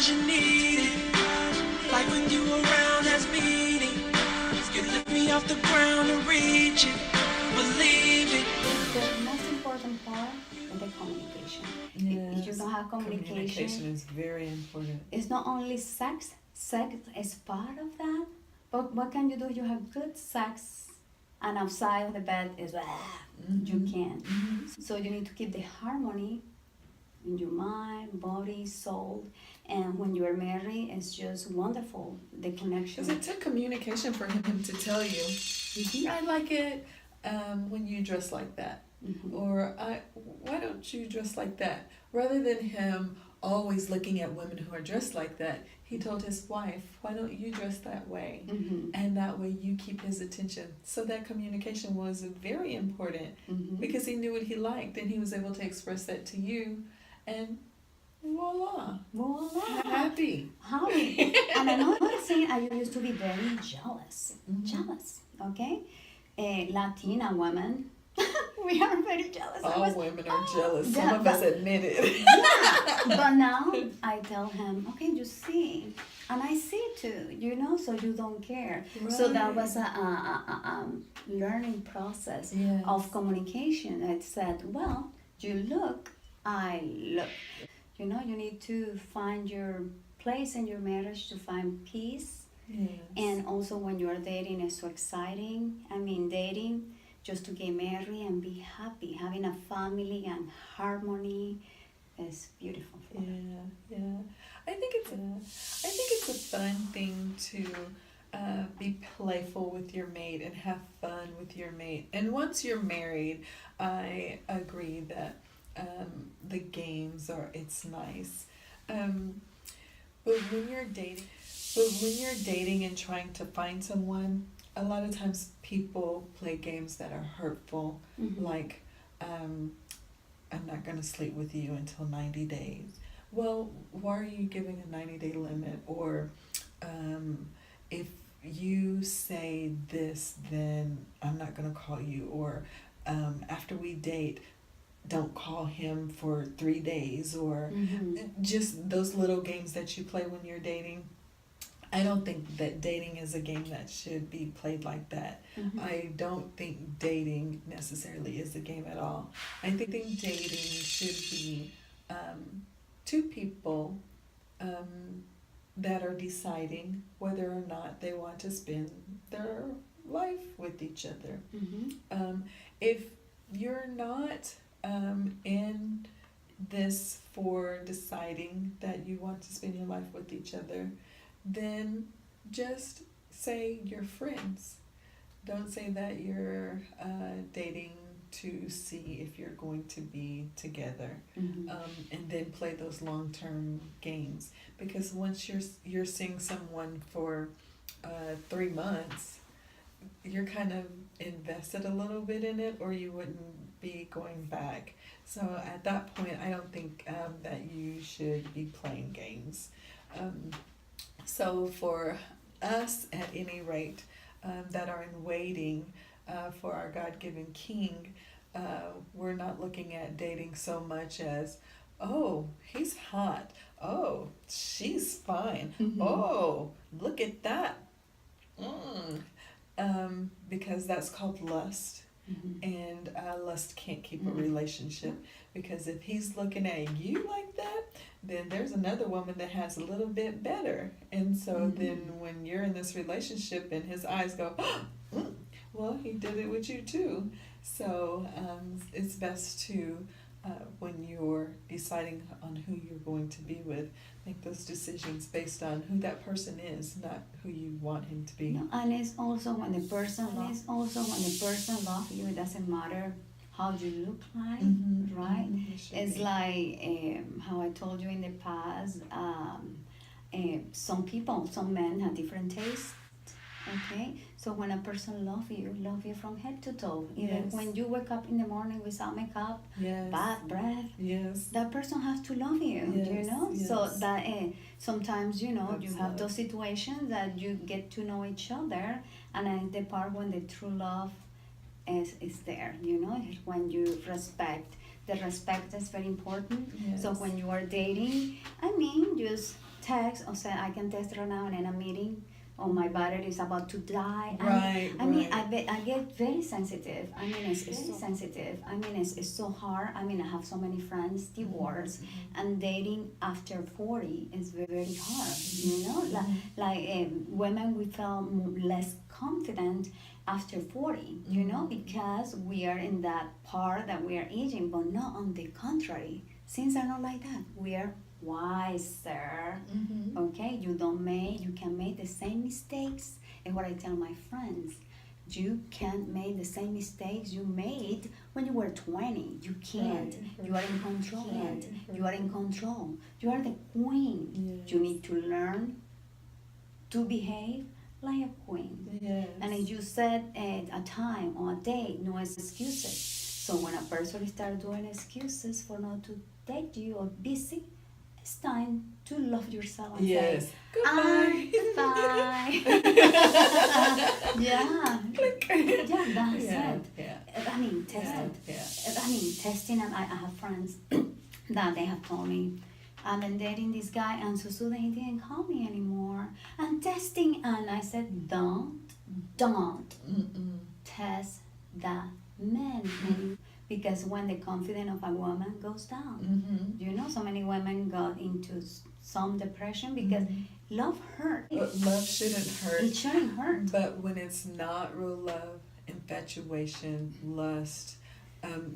'cause you need it. Like when you around, that's meaning. You lift me off the ground and reach it. Believe it. The most important part is the communication. If you don't have communication is very important. it's not only sex. Sex is part of that. But what can you do? You have good sex, and outside of the bed is you can't. So you need to keep the harmony in your mind, body, soul. And when you are married, it's just wonderful, the connection. Because it took communication for him to tell you, I like it when you dress like that. Or why don't you dress like that? Rather than him always looking at women who are dressed like that, he told his wife, why don't you dress that way? And that way you keep his attention. So that communication was very important because he knew what he liked and he was able to express that to you. And voila. Happy. And another thing, I used to be very jealous. Okay? Latina women, we are very jealous. All women are jealous. Some of us admit it. Yeah. But now I tell him, okay, you see. And I see too, so you don't care. Right. So that was a learning process of communication. I said, well, you look, I look. You need to find your place in your marriage to find peace. Yes. And also when you're dating, it's so exciting. I mean, dating just to get married and be happy, having a family and harmony is beautiful. Yeah. I think it's a fun thing to be playful with your mate and have fun with your mate. And once you're married, I agree that the games it's nice. But when you're dating and trying to find someone, a lot of times people play games that are hurtful, like I'm not going to sleep with you until 90 days. Well, why are you giving a 90-day limit? Or if you say this, then I'm not going to call you. Or after we date, don't call him for 3 days. Or just those little games that you play when you're dating. I don't think that dating is a game that should be played like that. I don't think dating necessarily is a game at all. I think dating should be two people that are deciding whether or not they want to spend their life with each other. If you're not in this for deciding that you want to spend your life with each other, then just say you're friends. Don't say that you're dating to see if you're going to be together, and then play those long-term games. Because once you're seeing someone for 3 months, you're kind of invested a little bit in it, or you wouldn't be going back. So at that point, I don't think that you should be playing games. So for us, at any rate, that are in waiting for our God-given King, we're not looking at dating so much as, oh, he's hot. Oh, she's fine. Oh, look at that. Because that's called lust. And lust can't keep a relationship, because if he's looking at you like that, then there's another woman that has a little bit better. And so then when you're in this relationship and his eyes go, well, he did it with you too. So it's best to, when you're deciding on who you're going to be with, make those decisions based on who that person is, not who you want him to be. No, and it's also when the person loves you, it doesn't matter how you look like, right? It's like how I told you in the past, some men have different tastes. Okay, so when a person love you from head to toe. Even when you wake up in the morning without makeup, bad breath, that person has to love you, So that sometimes, you have those situations that you get to know each other, and the part when the true love is there, when you respect. The respect is very important. So when you are dating, just text or say I can text right now and in a meeting or my battery is about to die. Right. I mean, I get very sensitive. I mean, it's so sensitive. I mean, it's so hard. I mean, I have so many friends divorced, and dating after 40 is very hard. You know, like women, we feel less confident after 40. You know, because we are in that part that we are aging, but not on the contrary. Things are not like that. We are wiser. Okay, you can make the same mistakes. And what I tell my friends, you can't make the same mistakes you made when you were 20. You can't. You are in control. You are in control. You are the queen. Yes. You need to learn to behave like a queen. Yes. And as you said, at a time or a date, no excuses. So when a person starts doing excuses for not to date you or busy, it's time to love yourself and Yes. say, Goodbye. goodbye. Yeah. Yeah, that's it. Yeah. I mean, testing. Yeah. I mean, testing, and I have friends that they have told me, I've been dating this guy, and so soon he didn't call me anymore. And testing, and I said, don't test that man. Because when the confidence of a woman goes down, you know, so many women got into some depression because love hurt. Love shouldn't hurt. It shouldn't hurt. But when it's not real love, infatuation, lust,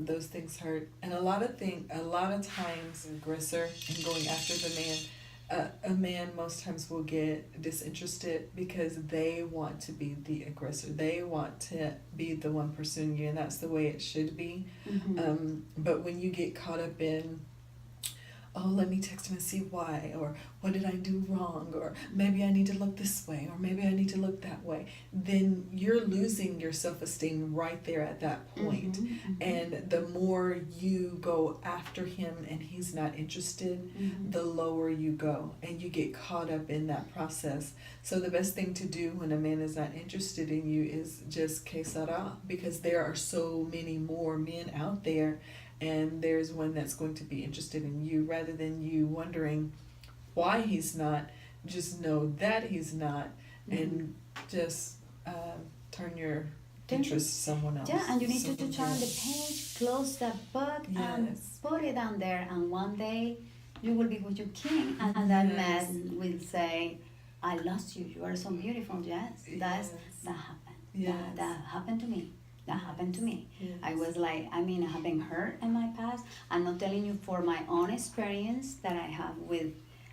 those things hurt. And a lot of times, aggressor and going after the man. A man most times will get disinterested because they want to be the aggressor. They want to be the one pursuing you, and that's the way it should be. But when you get caught up in, oh, let me text him and see why, or what did I do wrong, or maybe I need to look this way, or maybe I need to look that way, then you're losing your self-esteem right there at that point. And the more you go after him and he's not interested, the lower you go, and you get caught up in that process. So the best thing to do when a man is not interested in you is just que sera, because there are so many more men out there, and there's one that's going to be interested in you. Rather than you wondering why he's not, just know that he's not, and just turn your interest to someone else. Yeah, and you need to turn the page, close the book, and put it down there, and one day you will be with your king, and that man will say, I lost you, you are so beautiful. Yes, that happened. Yes. That happened to me. That happened to me. Yes. I was like, I mean, I have been hurt in my past. I'm not telling you for my own experience that I have with,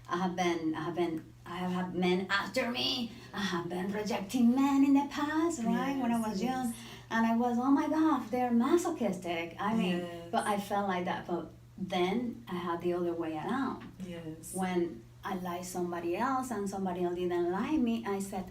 I have had men after me. I have been rejecting men in the past, right? When I was young. And I was, oh my God, they're masochistic. I mean, but I felt like that. But then I had the other way around. Yes. When I liked somebody else and somebody else didn't like me, I said,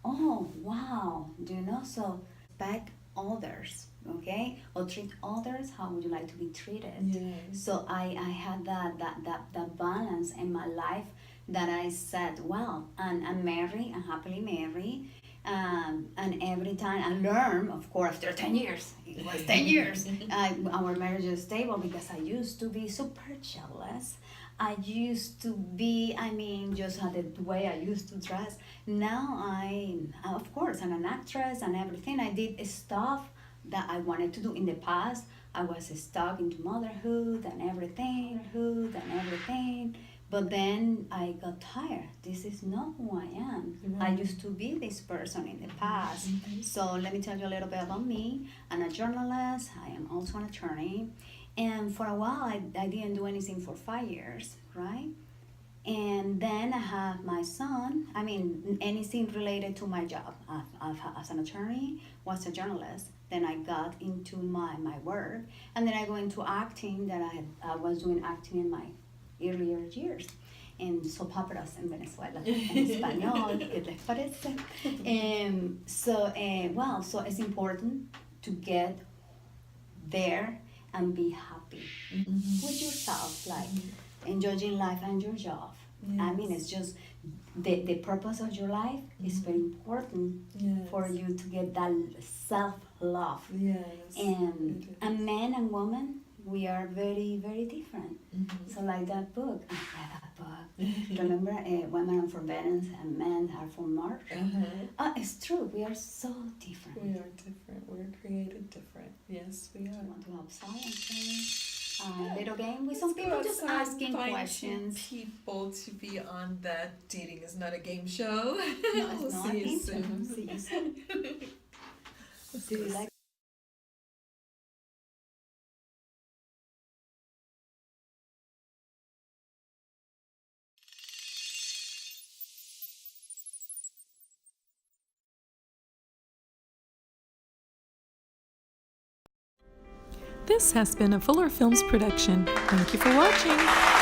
oh, wow, do you know? So respect others, okay? Or treat others how would you like to be treated. Yes. So I had that balance in my life that I said, well, and I'm married, I'm happily married, and every time I learned, of course, after 10 years, it was 10 years, our marriage is stable because I used to be super jealous. I used to be, I mean, just the way I used to dress. Now of course, I'm an actress and everything. I did stuff that I wanted to do in the past. I was stuck into motherhood and everything. But then I got tired. This is not who I am. I used to be this person in the past. So let me tell you a little bit about me. I'm a journalist. I am also an attorney. And for a while, I didn't do anything for 5 years, right? And then I have my son. I mean, anything related to my job. As an attorney, was a journalist. Then I got into my work. And then I go into acting, that I was doing acting in my earlier years. En soap operas en Venezuela, en español, ¿qué les parece? So it's important to get there and be happy with yourself, like enjoying life and your job. Yes. I mean, it's just the purpose of your life is very important for you to get that self-love. Yes. And a man and woman, we are very, very different. So like that book, I read that book. Remember, women are from Venus and men are from Mars. It's true. We are so different. We are different. We're created different. Yes, we I are. want to have science. Little game with some people just asking questions. People to be on that dating is not a game show. No, it's We'll not. see you soon. See you soon. Do you like? This has been a Fuller Films production. Thank you for watching.